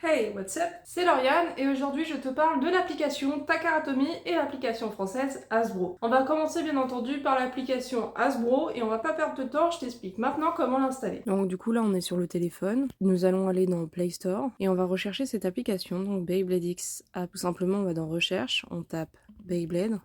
Hey, what's up? C'est Lauriane et aujourd'hui je te parle de l'application Takaratomi et l'application française Hasbro. On va commencer bien entendu par l'application Hasbro et on va pas perdre de temps, je t'explique maintenant comment l'installer. Donc du coup là on est sur le téléphone, nous allons aller dans Play Store et on va rechercher cette application, donc Beyblade X App. Tout simplement on va dans Recherche, on tape Beyblade.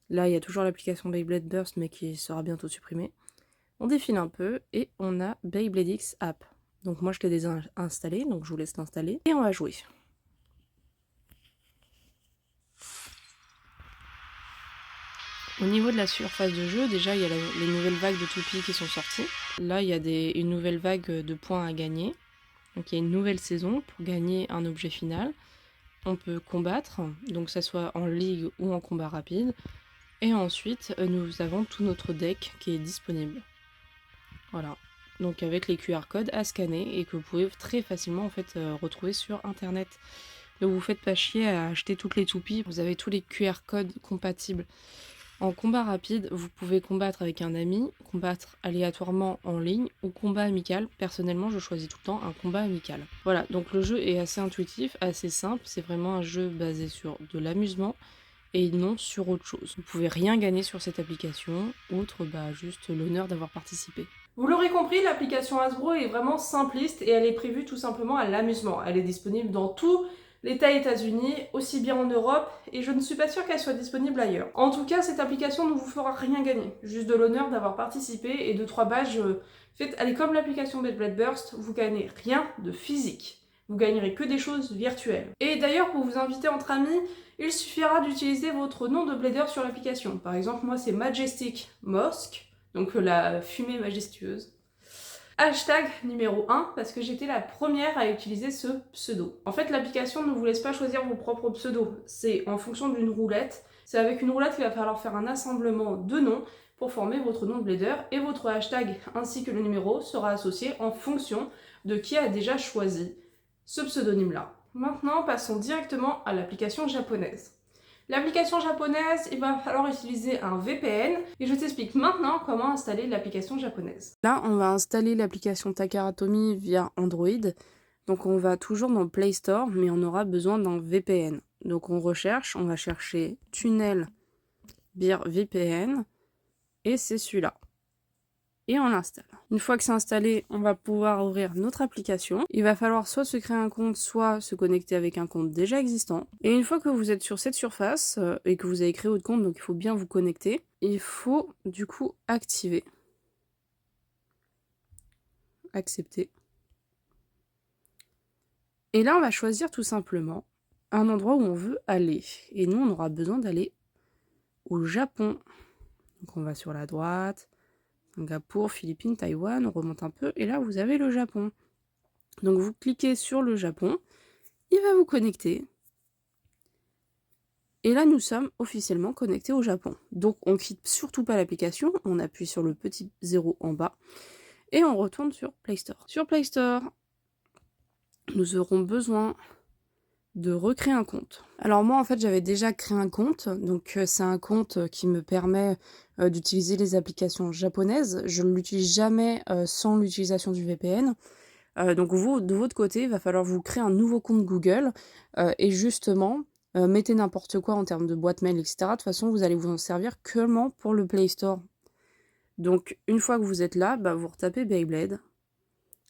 Là il y a toujours l'application Beyblade Burst mais qui sera bientôt supprimée. On défile un peu et on a Beyblade X App. Donc moi je l'ai déjà installé, donc je vous laisse l'installer et on va jouer. Au niveau de la surface de jeu, déjà il y a les nouvelles vagues de toupies qui sont sorties. Là il y a une nouvelle vague de points à gagner. Donc il y a une nouvelle saison pour gagner un objet final. On peut combattre, donc que ça soit en ligue ou en combat rapide. Et ensuite, nous avons tout notre deck qui est disponible. Voilà. Donc avec les QR codes à scanner et que vous pouvez très facilement en fait retrouver sur internet. Ne vous faites pas chier à acheter toutes les toupies, vous avez tous les QR codes compatibles. En combat rapide, vous pouvez combattre avec un ami, combattre aléatoirement en ligne ou combat amical. Personnellement, je choisis tout le temps un combat amical. Voilà, donc le jeu est assez intuitif, assez simple. C'est vraiment un jeu basé sur de l'amusement et non sur autre chose. Vous pouvez rien gagner sur cette application, outre juste l'honneur d'avoir participé. Vous l'aurez compris, l'application Hasbro est vraiment simpliste et elle est prévue tout simplement à l'amusement. Elle est disponible dans tous l'État États-Unis, aussi bien en Europe, et je ne suis pas sûre qu'elle soit disponible ailleurs. En tout cas, cette application ne vous fera rien gagner, juste de l'honneur d'avoir participé et de 3 badges faites. Elle est comme l'application Beyblade Burst, vous gagnez rien de physique. Vous gagnerez que des choses virtuelles. Et d'ailleurs, pour vous inviter entre amis, il suffira d'utiliser votre nom de blader sur l'application. Par exemple, moi c'est Majestic Mosque, donc la fumée majestueuse. Hashtag numéro 1, parce que j'étais la première à utiliser ce pseudo. En fait, l'application ne vous laisse pas choisir vos propres pseudos. C'est en fonction d'une roulette. C'est avec une roulette qu'il va falloir faire un assemblement de noms pour former votre nom de blader et votre hashtag ainsi que le numéro sera associé en fonction de qui a déjà choisi ce pseudonyme-là. Maintenant, passons directement à l'application japonaise. L'application japonaise, il va falloir utiliser un VPN et je t'explique maintenant comment installer l'application japonaise. Là, on va installer l'application Takaratomi via Android. Donc on va toujours dans Play Store, mais on aura besoin d'un VPN. Donc on va chercher Tunnel Bir VPN, et c'est celui-là. Et on l'installe. Une fois que c'est installé, on va pouvoir ouvrir notre application. Il va falloir soit se créer un compte, soit se connecter avec un compte déjà existant. Et une fois que vous êtes sur cette surface et que vous avez créé votre compte, donc il faut bien vous connecter, il faut du coup activer. Accepter. Et là, on va choisir tout simplement un endroit où on veut aller. Et nous, on aura besoin d'aller au Japon. Donc on va sur la droite, Singapour, Philippines, Taïwan, on remonte un peu, et là vous avez le Japon. Donc vous cliquez sur le Japon, il va vous connecter. Et là nous sommes officiellement connectés au Japon. Donc on quitte surtout pas l'application, on appuie sur le petit 0 en bas, et on retourne sur Play Store. Sur Play Store, nous aurons besoin de recréer un compte. Alors moi en fait j'avais déjà créé un compte, donc c'est un compte qui me permet d'utiliser les applications japonaises. Je ne l'utilise jamais sans l'utilisation du VPN. Donc vous, de votre côté, il va falloir vous créer un nouveau compte Google et justement, mettez n'importe quoi en termes de boîte mail, etc. De toute façon, vous allez vous en servir que pour le Play Store. Donc une fois que vous êtes là, vous retapez Beyblade.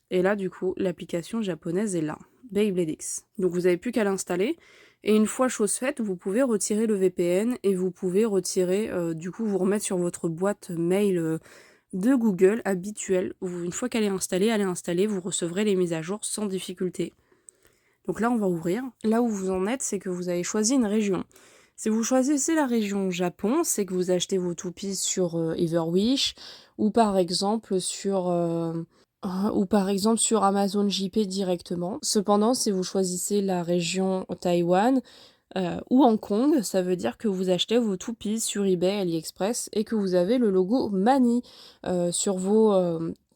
Et là, du coup, l'application japonaise est là. Beyblade X. Donc vous n'avez plus qu'à l'installer. Et une fois chose faite, vous pouvez retirer le VPN et vous pouvez retirer, du coup, vous remettre sur votre boîte mail de Google habituelle. Une fois qu'elle est installée, vous recevrez les mises à jour sans difficulté. Donc là, on va ouvrir. Là où vous en êtes, c'est que vous avez choisi une région. Si vous choisissez la région Japon, c'est que vous achetez vos toupies sur Everwish ou par exemple sur Amazon JP directement. Cependant, si vous choisissez la région Taïwan ou Hong Kong, ça veut dire que vous achetez vos toupies sur eBay, AliExpress et que vous avez le logo Mani sur vos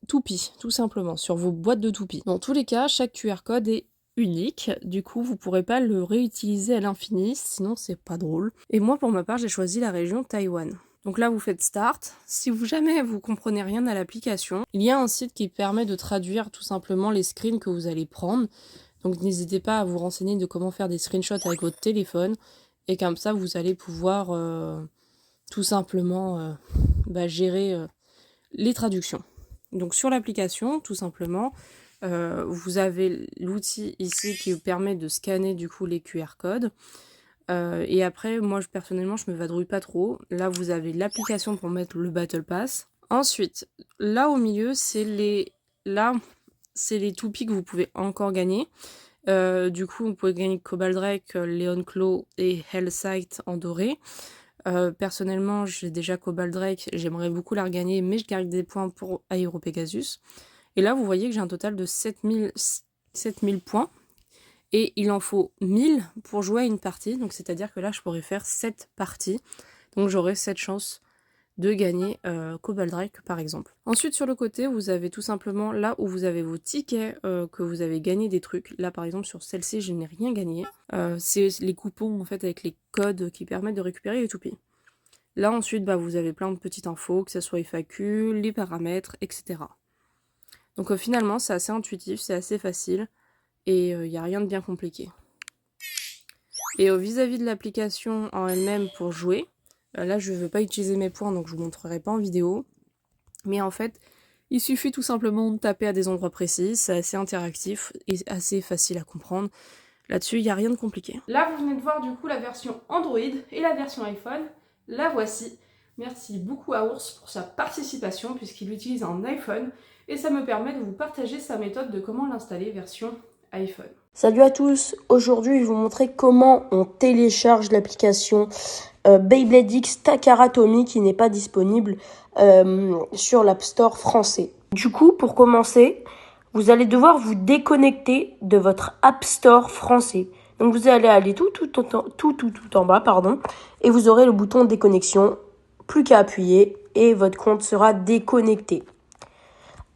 toupies, tout simplement, sur vos boîtes de toupies. Dans tous les cas, chaque QR code est unique, du coup vous pourrez pas le réutiliser à l'infini, sinon c'est pas drôle. Et moi pour ma part j'ai choisi la région Taïwan. Donc là vous faites Start. Si jamais vous comprenez rien à l'application, il y a un site qui permet de traduire tout simplement les screens que vous allez prendre. Donc n'hésitez pas à vous renseigner de comment faire des screenshots avec votre téléphone. Et comme ça, vous allez pouvoir tout simplement gérer les traductions. Donc sur l'application, tout simplement, vous avez l'outil ici qui vous permet de scanner du coup les QR codes. Et après, moi personnellement, je me vadrouille pas trop. Là, vous avez l'application pour mettre le Battle Pass. Ensuite, là au milieu, c'est les toupies que vous pouvez encore gagner. Du coup, vous pouvez gagner Cobalt Drake, Leon Claw et Hellsight en doré. Personnellement, j'ai déjà Cobalt Drake, j'aimerais beaucoup la regagner, mais je garde des points pour Aero Pegasus. Et là, vous voyez que j'ai un total de 7000 points. Et il en faut 1000 pour jouer à une partie. Donc, c'est-à-dire que là, je pourrais faire 7 parties. Donc, j'aurai 7 chances de gagner Cobalt Drake, par exemple. Ensuite, sur le côté, vous avez tout simplement là où vous avez vos tickets que vous avez gagné des trucs. Là, par exemple, sur celle-ci, je n'ai rien gagné. C'est les coupons, en fait, avec les codes qui permettent de récupérer les toupies. Là, ensuite, vous avez plein de petites infos, que ce soit FAQ, les paramètres, etc. Donc, finalement, c'est assez intuitif, c'est assez facile. Et il n'y a rien de bien compliqué. Et vis-à-vis de l'application en elle-même pour jouer, là je ne veux pas utiliser mes points donc je ne vous montrerai pas en vidéo. Mais en fait, il suffit tout simplement de taper à des endroits précis, c'est assez interactif et assez facile à comprendre. Là-dessus, il n'y a rien de compliqué. Là, vous venez de voir du coup la version Android et la version iPhone. La voici. Merci beaucoup à Ours pour sa participation puisqu'il utilise un iPhone et ça me permet de vous partager sa méthode de comment l'installer version iPhone. Salut à tous, aujourd'hui je vais vous montrer comment on télécharge l'application Beyblade X Takara Tomy qui n'est pas disponible sur l'App Store français. Du coup, pour commencer, vous allez devoir vous déconnecter de votre App Store français. Donc vous allez aller tout en bas, et vous aurez le bouton déconnexion, plus qu'à appuyer et votre compte sera déconnecté.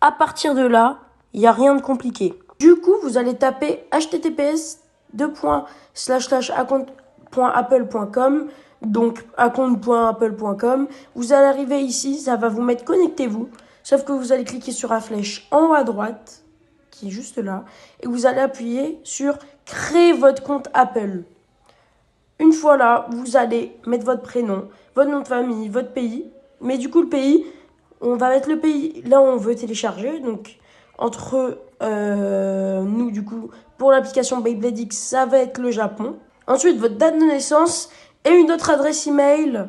À partir de là, il n'y a rien de compliqué. Du coup, vous allez taper https://account.apple.com, donc account.apple.com. Vous allez arriver ici, ça va vous mettre connectez-vous, sauf que vous allez cliquer sur la flèche en haut à droite, qui est juste là, et vous allez appuyer sur créer votre compte Apple. Une fois là, vous allez mettre votre prénom, votre nom de famille, votre pays, mais du coup le pays, on va mettre le pays là où on veut télécharger, donc entre nous, du coup, pour l'application Beyblade X, ça va être le Japon. Ensuite, votre date de naissance et une autre adresse email,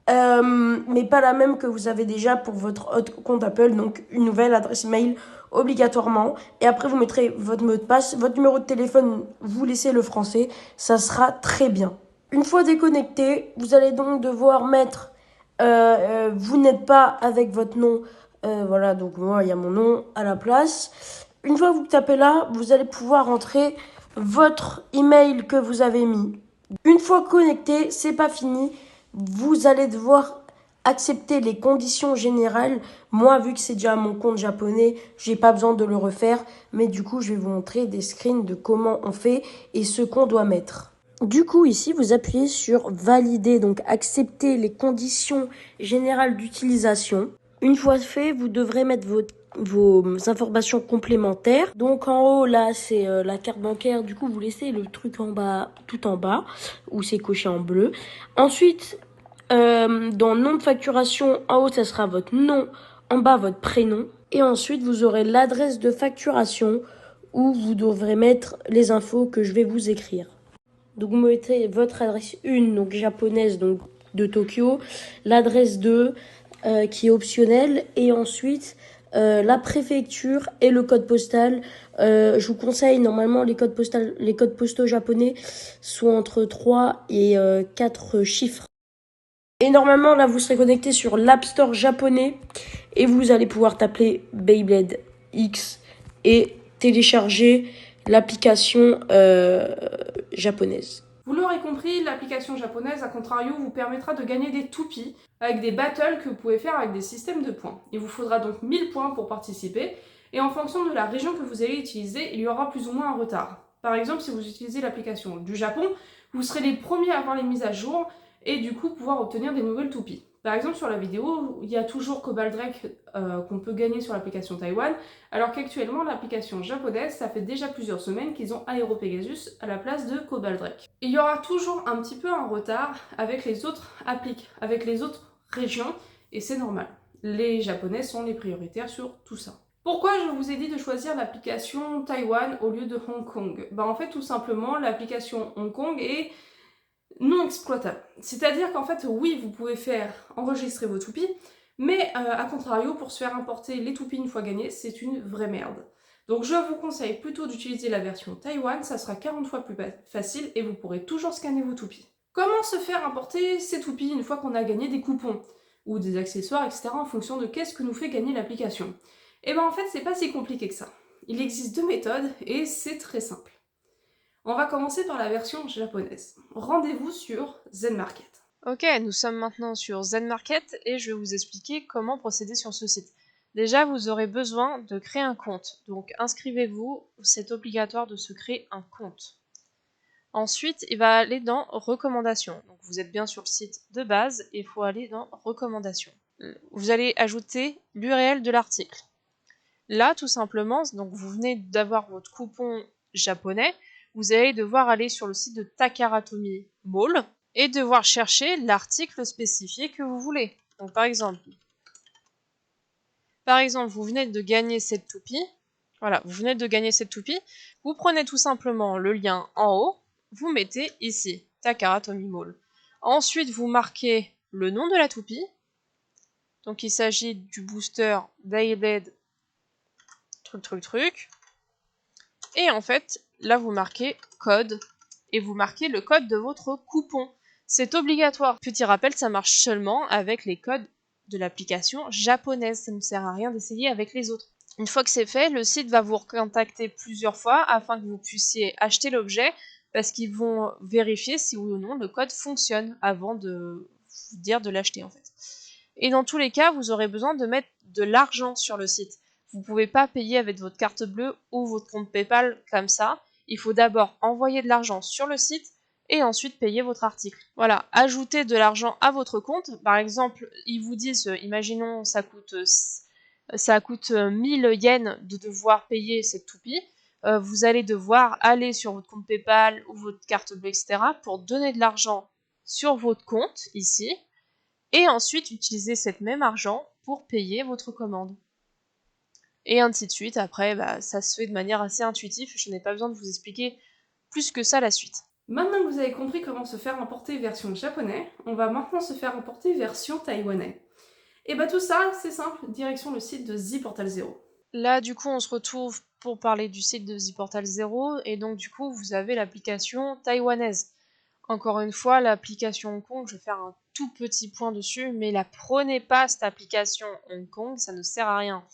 mais pas la même que vous avez déjà pour votre autre compte Apple. Donc, une nouvelle adresse email obligatoirement. Et après, vous mettrez votre mot de passe, votre numéro de téléphone, vous laissez le français. Ça sera très bien. Une fois déconnecté, vous allez donc devoir mettre vous n'êtes pas avec votre nom. Voilà, donc moi, il y a mon nom à la place. Une fois que vous tapez là, vous allez pouvoir entrer votre email que vous avez mis. Une fois connecté, c'est pas fini. Vous allez devoir accepter les conditions générales. Moi, vu que c'est déjà mon compte japonais, j'ai pas besoin de le refaire. Mais du coup, je vais vous montrer des screens de comment on fait et ce qu'on doit mettre. Du coup, ici, vous appuyez sur valider, donc accepter les conditions générales d'utilisation. Une fois fait, vous devrez mettre vos informations complémentaires. Donc en haut, là, c'est la carte bancaire. Du coup, vous laissez le truc en bas, tout en bas, où c'est coché en bleu. Ensuite, dans nom de facturation, en haut, ça sera votre nom, en bas, votre prénom. Et ensuite, vous aurez l'adresse de facturation où vous devrez mettre les infos que je vais vous écrire. Donc vous mettez votre adresse 1, donc japonaise, donc de Tokyo, l'adresse 2 qui est optionnelle, et ensuite la préfecture et le code postal. Je vous conseille, normalement les codes postaux japonais sont entre 3 et 4 chiffres. Et normalement là vous serez connecté sur l'App Store japonais et vous allez pouvoir taper Beyblade X et télécharger l'application japonaise. Vous l'aurez compris, l'application japonaise, à contrario, vous permettra de gagner des toupies avec des battles que vous pouvez faire avec des systèmes de points. Il vous faudra donc 1000 points pour participer, et en fonction de la région que vous allez utiliser, il y aura plus ou moins un retard. Par exemple, si vous utilisez l'application du Japon, vous serez les premiers à avoir les mises à jour, et du coup pouvoir obtenir des nouvelles toupies. Par exemple, sur la vidéo, il y a toujours Cobalt Drake qu'on peut gagner sur l'application Taïwan, alors qu'actuellement, l'application japonaise, ça fait déjà plusieurs semaines qu'ils ont Aeropegasus à la place de Cobalt Drake. Il y aura toujours un petit peu un retard avec les autres avec les autres régions, et c'est normal. Les Japonais sont les prioritaires sur tout ça. Pourquoi je vous ai dit de choisir l'application Taïwan au lieu de Hong Kong? En fait, tout simplement, l'application Hong Kong est non exploitable. C'est-à-dire qu'en fait, oui, vous pouvez faire enregistrer vos toupies, mais à contrario, pour se faire importer les toupies une fois gagnés, c'est une vraie merde. Donc je vous conseille plutôt d'utiliser la version Taïwan, ça sera 40 fois plus facile et vous pourrez toujours scanner vos toupies. Comment se faire importer ces toupies une fois qu'on a gagné des coupons ou des accessoires, etc. en fonction de qu'est-ce que nous fait gagner l'application? En fait, c'est pas si compliqué que ça. Il existe 2 méthodes et c'est très simple. On va commencer par la version japonaise. Rendez-vous sur Zen Market. Ok, nous sommes maintenant sur Zen Market et je vais vous expliquer comment procéder sur ce site. Déjà, vous aurez besoin de créer un compte. Donc inscrivez-vous, c'est obligatoire de se créer un compte. Ensuite, il va aller dans Recommandations. Donc vous êtes bien sur le site de base et il faut aller dans Recommandations. Vous allez ajouter l'URL de l'article. Là, tout simplement, donc vous venez d'avoir votre coupon japonais, vous allez devoir aller sur le site de Takaratomi Mall et devoir chercher l'article spécifié que vous voulez. Donc par exemple, vous venez de gagner cette toupie. Voilà, vous venez de gagner cette toupie. Vous prenez tout simplement le lien en haut, vous mettez ici, Takaratomi Mall. Ensuite, vous marquez le nom de la toupie. Donc il s'agit du booster Daybed truc. Et en fait, là vous marquez code et vous marquez le code de votre coupon. C'est obligatoire. Petit rappel, ça marche seulement avec les codes de l'application japonaise. Ça ne sert à rien d'essayer avec les autres. Une fois que c'est fait, le site va vous recontacter plusieurs fois afin que vous puissiez acheter l'objet parce qu'ils vont vérifier si oui ou non le code fonctionne avant de vous dire de l'acheter en fait. Et dans tous les cas, vous aurez besoin de mettre de l'argent sur le site. Vous ne pouvez pas payer avec votre carte bleue ou votre compte PayPal comme ça. Il faut d'abord envoyer de l'argent sur le site et ensuite payer votre article. Voilà, ajoutez de l'argent à votre compte. Par exemple, ils vous disent, imaginons ça coûte 1000 yens de devoir payer cette toupie. Vous allez devoir aller sur votre compte PayPal ou votre carte bleue, etc. pour donner de l'argent sur votre compte ici et ensuite utiliser cet même argent pour payer votre commande. Et ainsi de suite. Après, ça se fait de manière assez intuitive. Je n'ai pas besoin de vous expliquer plus que ça la suite. Maintenant que vous avez compris comment se faire importer version japonais, on va maintenant se faire importer version taïwanais. Et tout ça, c'est simple, direction le site de ZPortal Zero. Là, du coup, on se retrouve pour parler du site de ZPortal Zero. Et donc, du coup, vous avez l'application taïwanaise. Encore une fois, l'application Hong Kong, je vais faire un tout petit point dessus, mais la prenez pas cette application Hong Kong, ça ne sert à rien.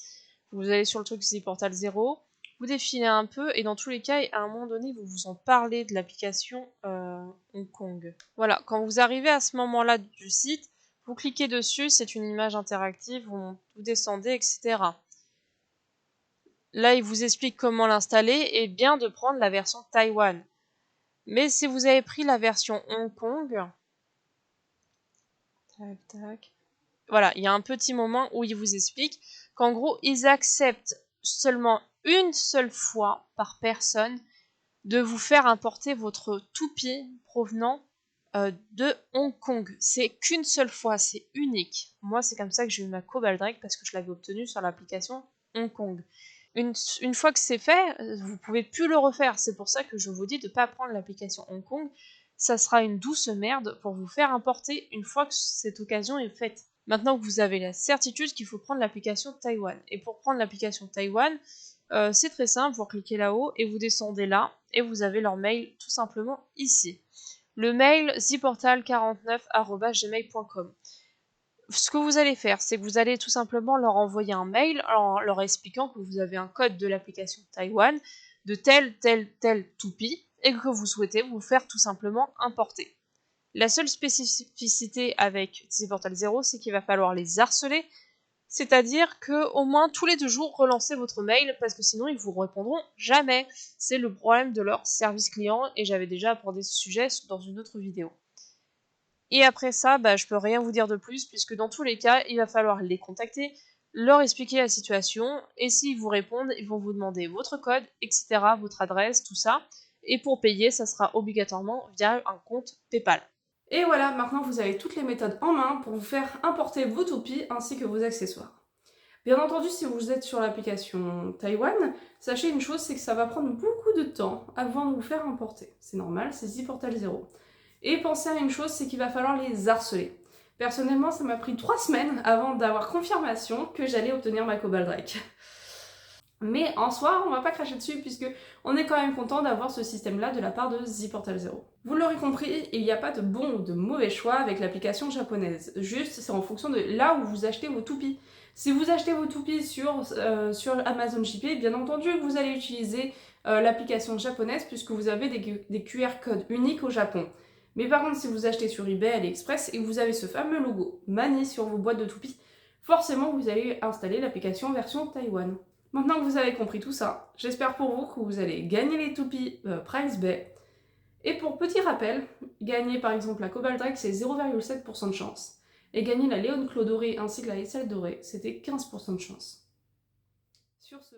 Vous allez sur le truc ZPortal Zero, vous défilez un peu, et dans tous les cas, à un moment donné, vous vous en parlez de l'application Hong Kong. Voilà, quand vous arrivez à ce moment-là du site, vous cliquez dessus, c'est une image interactive, vous descendez, etc. Là, il vous explique comment l'installer, et bien de prendre la version Taïwan. Mais si vous avez pris la version Hong Kong, voilà, il y a un petit moment où il vous explique qu'en gros, ils acceptent seulement une seule fois par personne de vous faire importer votre toupie provenant de Hong Kong. C'est qu'une seule fois, c'est unique. Moi, c'est comme ça que j'ai eu ma Cobalt Drake parce que je l'avais obtenue sur l'application Hong Kong. Une fois que c'est fait, vous pouvez plus le refaire. C'est pour ça que je vous dis de ne pas prendre l'application Hong Kong. Ça sera une douce merde pour vous faire importer une fois que cette occasion est faite. Maintenant que vous avez la certitude qu'il faut prendre l'application Taïwan. Et pour prendre l'application Taïwan, c'est très simple, vous cliquez là-haut et vous descendez là et vous avez leur mail tout simplement ici. Le mail zportal49@gmail.com. Ce que vous allez faire, c'est que vous allez tout simplement leur envoyer un mail en leur expliquant que vous avez un code de l'application Taïwan de telle toupie et que vous souhaitez vous faire tout simplement importer. La seule spécificité avec ZPortal Zero, c'est qu'il va falloir les harceler, c'est-à-dire que au moins tous les 2 jours, relancez votre mail parce que sinon ils vous répondront jamais. C'est le problème de leur service client et j'avais déjà abordé ce sujet dans une autre vidéo. Et après ça, je peux rien vous dire de plus, puisque dans tous les cas, il va falloir les contacter, leur expliquer la situation, et s'ils vous répondent, ils vont vous demander votre code, etc., votre adresse, tout ça. Et pour payer, ça sera obligatoirement via un compte PayPal. Et voilà, maintenant vous avez toutes les méthodes en main pour vous faire importer vos toupies ainsi que vos accessoires. Bien entendu, si vous êtes sur l'application Taïwan, sachez une chose, c'est que ça va prendre beaucoup de temps avant de vous faire importer. C'est normal, c'est ZPortal 0. Et pensez à une chose, c'est qu'il va falloir les harceler. Personnellement, ça m'a pris 3 semaines avant d'avoir confirmation que j'allais obtenir ma Cobalt Drake. Mais en soi, on va pas cracher dessus puisque on est quand même content d'avoir ce système-là de la part de ZPortal 0. Vous l'aurez compris, il n'y a pas de bon ou de mauvais choix avec l'application japonaise. Juste, c'est en fonction de là où vous achetez vos toupies. Si vous achetez vos toupies sur Amazon JP, bien entendu, vous allez utiliser l'application japonaise puisque vous avez des QR codes uniques au Japon. Mais par contre, si vous achetez sur eBay, AliExpress et que vous avez ce fameux logo Mani sur vos boîtes de toupies, forcément vous allez installer l'application version Taïwan. Maintenant que vous avez compris tout ça, j'espère pour vous que vous allez gagner les toupies Price Bay. Et pour petit rappel, gagner par exemple la Cobalt Drake, c'est 0,7% de chance. Et gagner la Léon Claw dorée ainsi que la Essel dorée, c'était 15% de chance. Sur ce...